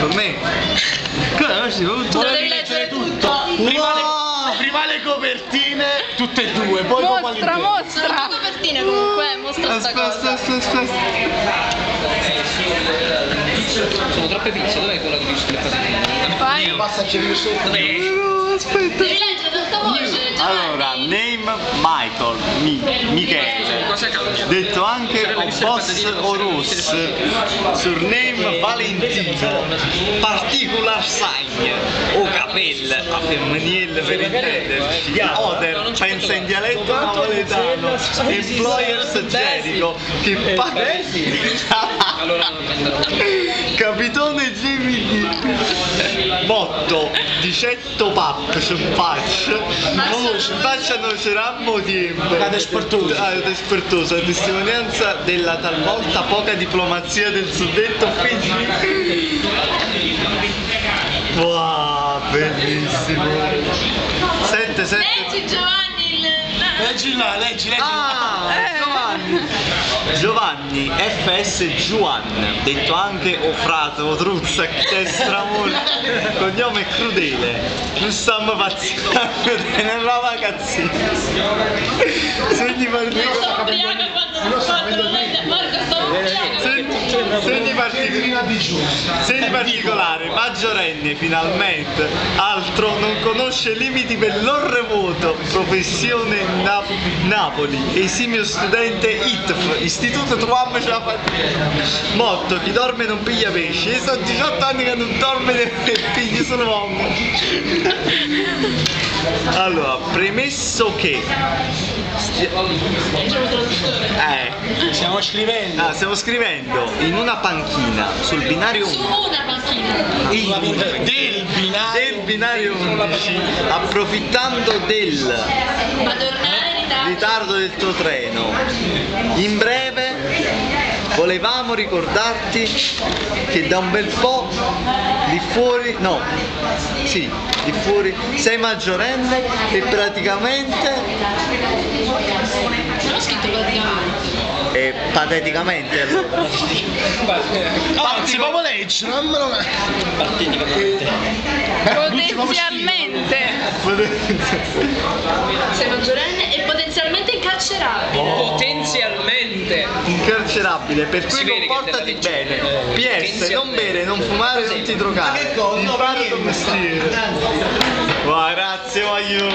Per me? Lo devi leggere tutto. Prima le copertine, tutte e due, poi dopo Mostra, mostra. Sono due copertine comunque, mostra sta cosa. Aspetta. Sono troppe pizze, dov'è quella che dice le cose? Vai. Basta che io sotto. Aspetta. Devi leggere ad alta voce. Allora, name Michael, Michele, Cosa cambia? detto anche o boss o Ross, surname Valentino, particular sign o capella a femminile per intenderci, Oder, pensa in dialetto napoletano, employers Jericho, che Allora non prenderò. Capitone Jimmy D. Motto di 100 pap su faccia non c'era tempo. Despertosa, testimonianza della talvolta poca diplomazia del suddetto PG. Wow, bellissimo. 7. Leggi Giovanni il... Leggi. Giovanni FS Juan, detto anche o frate o truzza che è stramone, cognome crudele, non stiamo pazzendo nella vacanza. Segni particolare, maggiorenne finalmente, altro non conosce limiti per l'orremoto, professione Napoli, esimio studente ITF, istituto Truam ce la fa. Motto, chi dorme non piglia pesci, io sono 18 anni che non dorme e pigli solo uomo. Allora, premesso che Stiamo scrivendo. stiamo scrivendo in una panchina sul binario Su 1 una panchina. del binario 11, approfittando del Madornale, ritardo del tuo treno, in breve volevamo ricordarti che da un bel po' di fuori sei maggiorenne e praticamente non ho scritto praticamente. e pateticamente allora. Anzi, proprio leggi, non me lo. Potenzialmente. Sei maggiorenne e potenzialmente incarcerabile. Potenzialmente. Incarcerabile, per Si cui vede che comportati te la leggi. bene. PS, non bere, non fumare, non ti drogare. Impara il tuo mestiere. Grazie, voglio.